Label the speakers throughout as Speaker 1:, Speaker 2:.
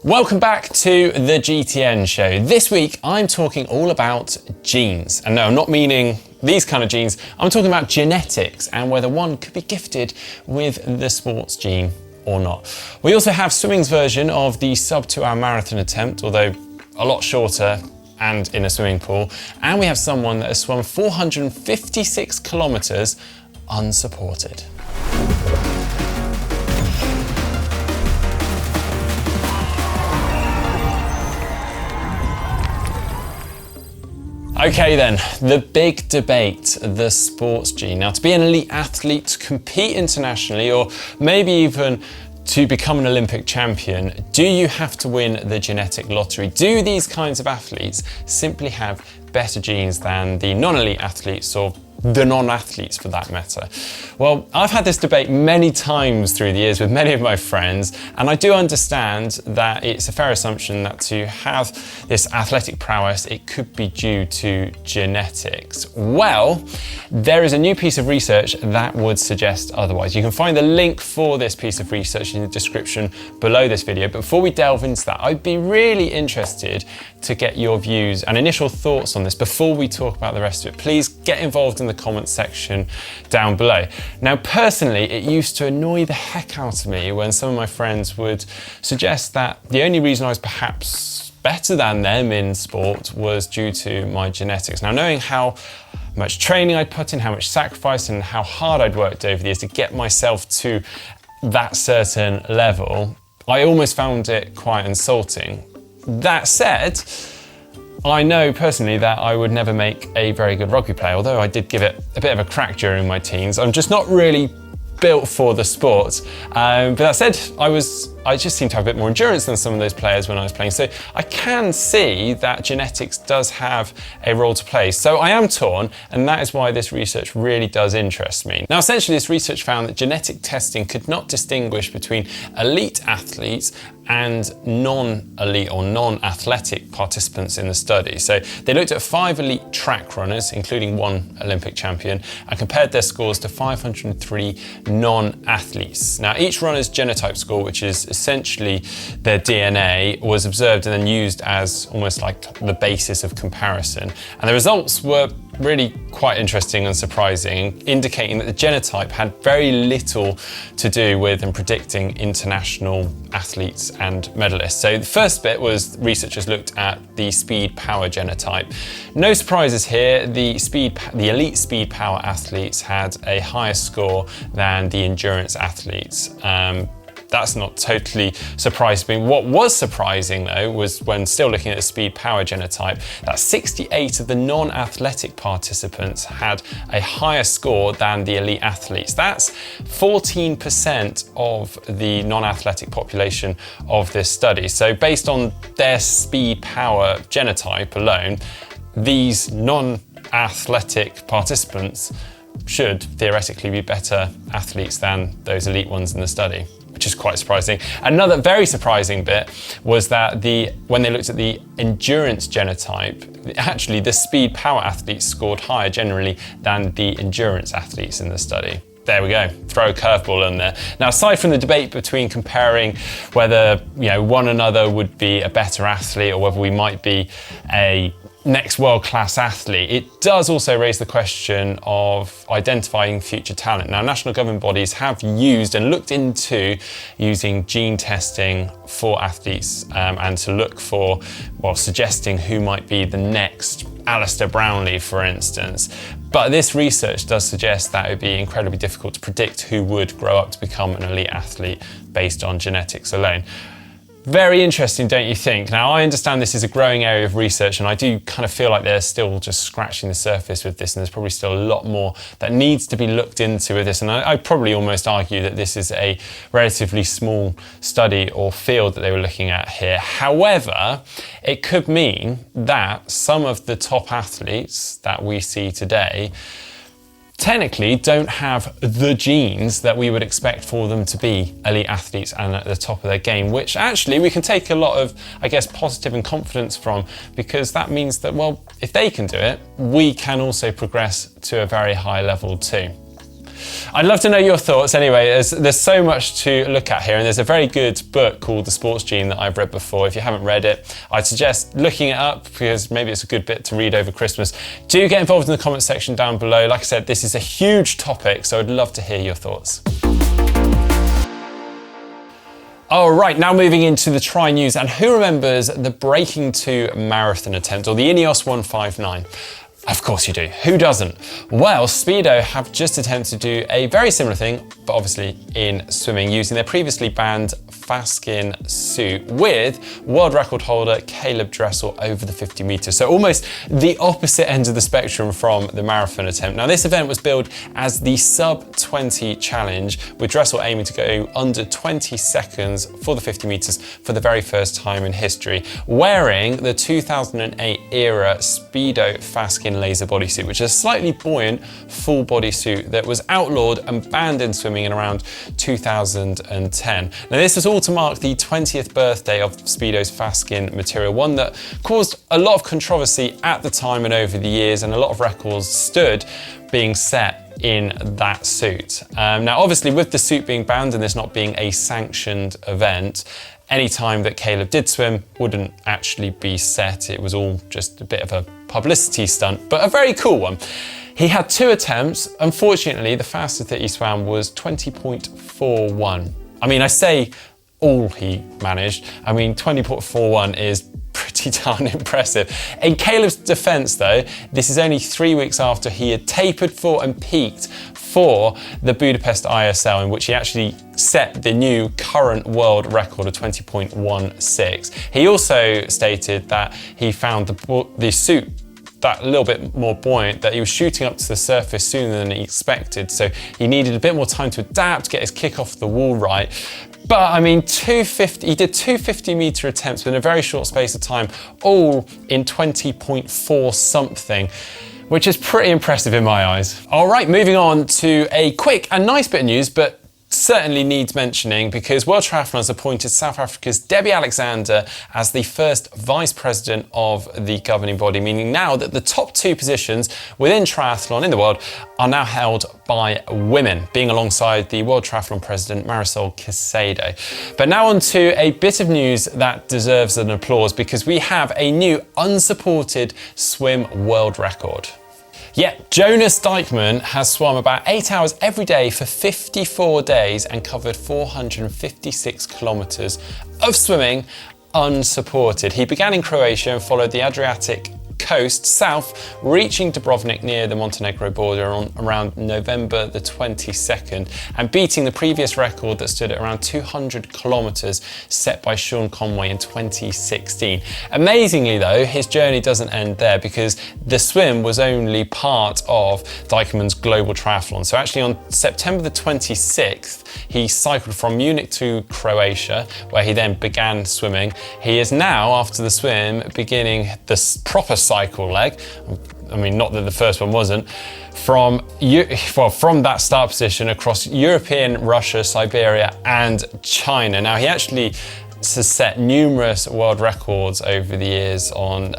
Speaker 1: Welcome back to the GTN Show. This week I'm talking all about genes. And no, I'm not meaning these kind of genes. I'm talking about genetics and whether one could be gifted with the sports gene or not. We also have swimming's version of the sub 2-hour marathon attempt, although a lot shorter and in a swimming pool. And we have someone that has swum 456 kilometers unsupported. Okay then, the big debate, the sports gene. Now, to be an elite athlete, to compete internationally, or maybe even to become an Olympic champion, do you have to win the genetic lottery? Do these kinds of athletes simply have better genes than the non-elite athletes, or the non-athletes for that matter? Well, I've had this debate many times through the years with many of my friends, and I do understand that it's a fair assumption that to have this athletic prowess, it could be due to genetics. Well, there is a new piece of research that would suggest otherwise. You can find the link for this piece of research in the description below this video. But before we delve into that, I'd be really interested to get your views and initial thoughts on this before we talk about the rest of it. Please get involved in the comments section down below. Now, personally, it used to annoy the heck out of me when some of my friends would suggest that the only reason I was perhaps better than them in sport was due to my genetics. Now, knowing how much training I'd put in, how much sacrifice and how hard I'd worked over the years to get myself to that certain level, I almost found it quite insulting. That said, I know personally that I would never make a very good rugby player, although I did give it a bit of a crack during my teens. I'm just not really built for the sport. But that said, I just seem to have a bit more endurance than some of those players when I was playing. So I can see that genetics does have a role to play. So I am torn, and that is why this research really does interest me. Now, essentially, this research found that genetic testing could not distinguish between elite athletes and non-elite or non-athletic participants in the study. So they looked at 5 elite track runners, including 1 Olympic champion, and compared their scores to 503 non-athletes. Now, each runner's genotype score, which is essentially their DNA, was observed and then used as almost like the basis of comparison. And the results were really quite interesting and surprising, indicating that the genotype had very little to do with in predicting international athletes and medalists. So the first bit was researchers looked at the speed power genotype. No surprises here, the elite speed power athletes had a higher score than the endurance athletes. That's not totally surprising. What was surprising though was when still looking at the speed power genotype, that 68 of the non-athletic participants had a higher score than the elite athletes. That's 14% of the non-athletic population of this study. So based on their speed power genotype alone, these non-athletic participants should theoretically be better athletes than those elite ones in the study, which is quite surprising. Another very surprising bit was that when they looked at the endurance genotype, actually the speed power athletes scored higher generally than the endurance athletes in the study. There we go, throw a curveball in there. Now, aside from the debate between comparing whether one another would be a better athlete or whether we might be a next world-class athlete, it does also raise the question of identifying future talent. Now, national government bodies have used and looked into using gene testing for athletes and to look for, well, suggesting who might be the next Alistair Brownlee, for instance. But this research does suggest that it would be incredibly difficult to predict who would grow up to become an elite athlete based on genetics alone. Very interesting, don't you think? Now, I understand this is a growing area of research, and I do kind of feel like they're still just scratching the surface with this, and there's probably still a lot more that needs to be looked into with this. And I'd probably almost argue that this is a relatively small study or field that they were looking at here. However, it could mean that some of the top athletes that we see today technically don't have the genes that we would expect for them to be elite athletes and at the top of their game, which actually we can take a lot of, I guess, positive and confidence from, because that means that, well, if they can do it, we can also progress to a very high level too. I'd love to know your thoughts anyway. There's so much to look at here, and there's a very good book called The Sports Gene that I've read before. If you haven't read it, I'd suggest looking it up because maybe it's a good bit to read over Christmas. Do get involved in the comment section down below. Like I said, this is a huge topic, so I'd love to hear your thoughts. All right, now moving into the tri news, and who remembers the Breaking 2 marathon attempt, or the Ineos 159? Of course you do. Who doesn't? Well, Speedo have just attempted to do a very similar thing, but obviously in swimming, using their previously banned Faskin suit with world record holder Caleb Dressel over the 50 meters. So almost the opposite end of the spectrum from the marathon attempt. Now this event was billed as the sub 20 challenge, with Dressel aiming to go under 20 seconds for the 50 meters for the very first time in history, wearing the 2008 era Speedo Faskin laser bodysuit, which is a slightly buoyant full body suit that was outlawed and banned in swimming in around 2010. Now this was all to mark the 20th birthday of Speedo's Faskin material, one that caused a lot of controversy at the time and over the years, and a lot of records stood being set in that suit. Now obviously with the suit being banned and this not being a sanctioned event, any time that Caleb did swim wouldn't actually be set. It was all just a bit of a publicity stunt, but a very cool one. He had 2 attempts. Unfortunately, the fastest that he swam was 20.41. I mean, I say all he managed. I mean, 20.41 is pretty darn impressive. In Caleb's defense though, this is only 3 weeks after he had tapered for and peaked for the Budapest ISL, in which he actually set the new current world record of 20.16. He also stated that he found the suit that little bit more buoyant, that he was shooting up to the surface sooner than he expected, so he needed a bit more time to adapt, get his kick off the wall right. But I mean, he did 2 50-meter attempts within a very short space of time, all in 20.4 something, which is pretty impressive in my eyes. All right, moving on to a quick and nice bit of news, but certainly needs mentioning, because World Triathlon has appointed South Africa's Debbie Alexander as the first vice president of the governing body, meaning now that the top 2 positions within triathlon in the world are now held by women, being alongside the World Triathlon president Marisol Caicedo. But now on to a bit of news that deserves an applause, because we have a new unsupported swim world record. Yeah, Jonas Dykman has swum about 8 hours every day for 54 days and covered 456 kilometers of swimming unsupported. He began in Croatia and followed the Adriatic coast south, reaching Dubrovnik near the Montenegro border on around November the 22nd, and beating the previous record that stood at around 200 kilometers set by Sean Conway in 2016. Amazingly though, his journey doesn't end there, because the swim was only part of Dykman's global triathlon. So actually on September the 26th, he cycled from Munich to Croatia, where he then began swimming. He is now, after the swim, beginning the proper cycle leg. I mean, not that the first one wasn't, from that start position across European, Russia, Siberia and China. Now he actually has set numerous world records over the years on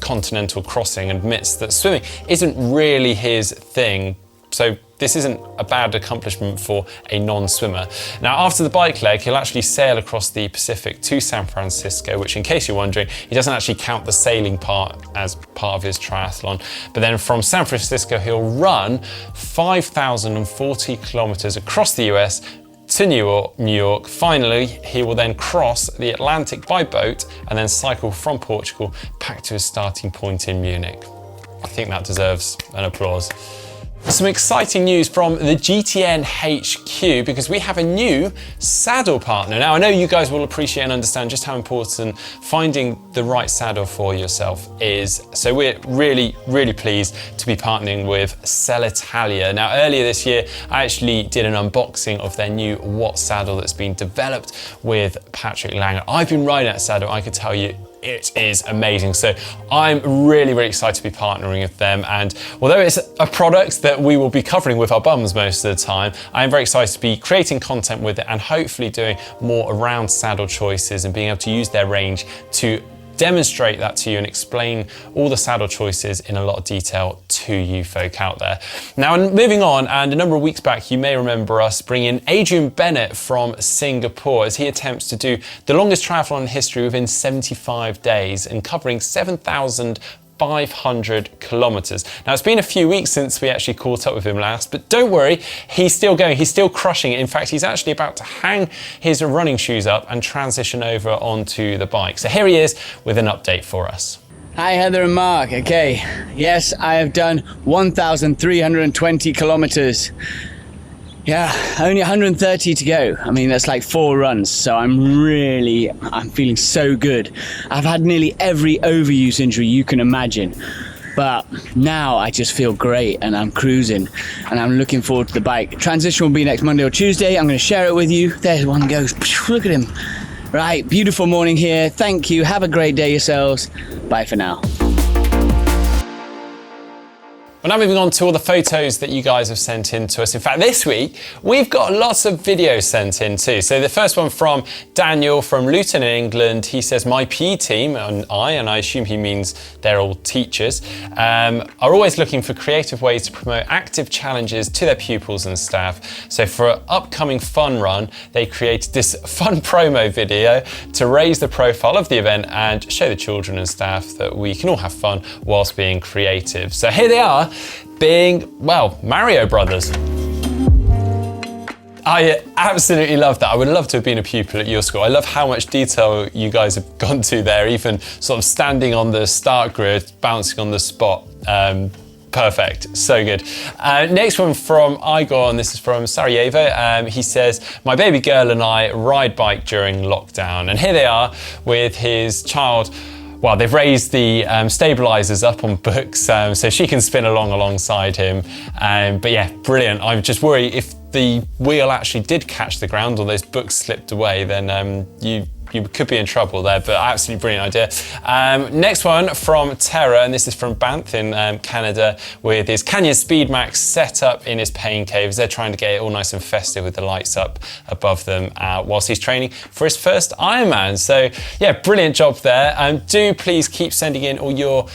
Speaker 1: continental crossing, and admits that swimming isn't really his thing. So this isn't a bad accomplishment for a non-swimmer. Now, after the bike leg, he'll actually sail across the Pacific to San Francisco, which, in case you're wondering, he doesn't actually count the sailing part as part of his triathlon. But then from San Francisco, he'll run 5,040 kilometers across the US to New York. Finally, he will then cross the Atlantic by boat and then cycle from Portugal back to his starting point in Munich. I think that deserves an applause. Some exciting news from the GTN HQ, because we have a new saddle partner. Now, I know you guys will appreciate and understand just how important finding the right saddle for yourself is. So we're really, really pleased to be partnering with Sellitalia. Now, earlier this year, I actually did an unboxing of their new Watt saddle that's been developed with Patrick Langer. I've been riding that saddle, I could tell you, it is amazing. So I'm really, really excited to be partnering with them. And although it's a product that we will be covering with our bums most of the time, I am very excited to be creating content with it and hopefully doing more around saddle choices and being able to use their range to demonstrate that to you and explain all the saddle choices in a lot of detail to you folk out there. Now, moving on, and a number of weeks back, you may remember us bringing Adrian Bennett from Singapore as he attempts to do the longest triathlon in history within 75 days and covering 7,500 kilometers. Now, it's been a few weeks since we actually caught up with him last, but don't worry, he's still going, he's still crushing it. In fact, he's actually about to hang his running shoes up and transition over onto the bike. So here he is with an update for us.
Speaker 2: Hi Heather and Mark. Okay, yes, I have done 1,320 kilometers. Yeah, only 130 to go. I mean, that's like 4 runs, so I'm feeling so good. I've had nearly every overuse injury you can imagine, but now I just feel great and I'm cruising and I'm looking forward to the bike. Transition will be next Monday or Tuesday. I'm going to share it with you. There's one goes. Look at him. Right, beautiful morning here. Thank you. Have a great day yourselves. Bye for now.
Speaker 1: Well, now moving on to all the photos that you guys have sent in to us. In fact, this week, we've got lots of videos sent in too. So the first one from Daniel from Luton in England. He says, my PE team, and I assume he means they're all teachers, are always looking for creative ways to promote active challenges to their pupils and staff. So for an upcoming fun run, they created this fun promo video to raise the profile of the event and show the children and staff that we can all have fun whilst being creative. So here they are, being, well, Mario Brothers. I absolutely love that. I would love to have been a pupil at your school. I love how much detail you guys have gone to there, even sort of standing on the start grid, bouncing on the spot. Perfect, so good. Next one from Igor, and this is from Sarajevo. He says, my baby girl and I ride bike during lockdown. And here they are with his child. Well, they've raised the stabilizers up on books so she can spin along alongside him. But yeah, brilliant. I just worry if the wheel actually did catch the ground or those books slipped away, then you could be in trouble there, but absolutely brilliant idea. Next one from Terra, and this is from Banff in Canada, with his Canyon Speedmax set up in his pain cave as they're trying to get it all nice and festive with the lights up above them whilst he's training for his first Ironman. So yeah, brilliant job there. Do please keep sending in all your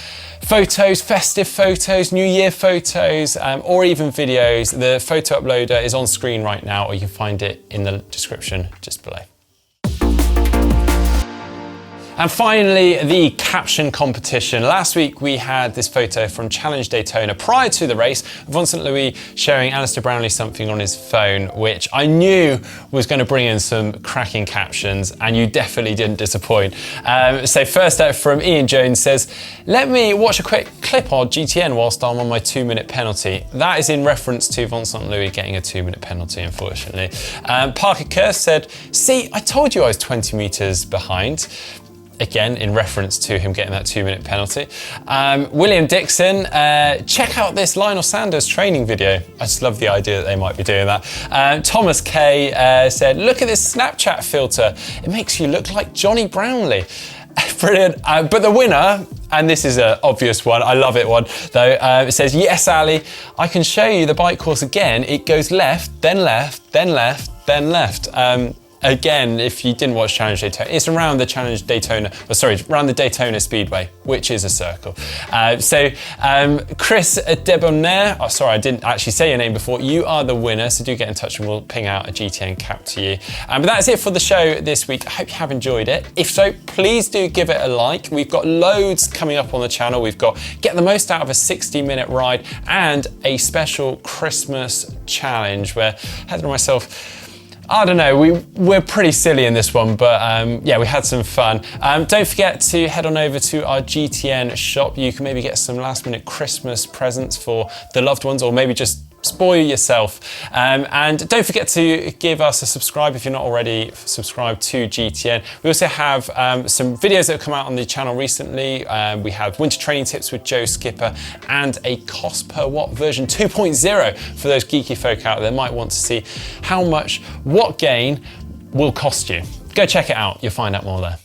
Speaker 1: photos, festive photos, New Year photos, or even videos. The photo uploader is on screen right now, or you can find it in the description just below. And finally, the Caption Competition. Last week, we had this photo from Challenge Daytona prior to the race, Vincent Louis showing Alistair Brownlee something on his phone, which I knew was going to bring in some cracking captions, and you definitely didn't disappoint. So first out from Ian Jones says, let me watch a quick clip on GTN whilst I'm on my 2-minute penalty. That is in reference to Vincent Louis getting a 2-minute penalty, unfortunately. Parker Kerr said, see, I told you I was 20 meters behind. Again, in reference to him getting that 2-minute penalty. William Dixon, check out this Lionel Sanders training video. I just love the idea that they might be doing that. Thomas K said, look at this Snapchat filter. It makes you look like Johnny Brownlee. Brilliant. But the winner, and this is an obvious one, I love it one though, it says, yes, Ali, I can show you the bike course again. It goes left, then left, then left, then left. Again, if you didn't watch Challenge Daytona, it's around the Challenge Daytona, around the Daytona Speedway, which is a circle. Chris Debonair, sorry, I didn't actually say your name before. You are the winner, so do get in touch and we'll ping out a GTN cap to you. But that's it for the show this week. I hope you have enjoyed it. If so, please do give it a like. We've got loads coming up on the channel. We've got get the most out of a 60-minute ride and a special Christmas challenge where Heather and myself, I don't know, we're pretty silly in this one, but yeah, we had some fun. Don't forget to head on over to our GTN shop. You can maybe get some last-minute Christmas presents for the loved ones, or maybe just spoil yourself. And don't forget to give us a subscribe if you're not already subscribed to GTN. We also have some videos that have come out on the channel recently. We have winter training tips with Joe Skipper and a cost per watt version 2.0 for those geeky folk out there that might want to see how much watt gain will cost you. Go check it out, you'll find out more there.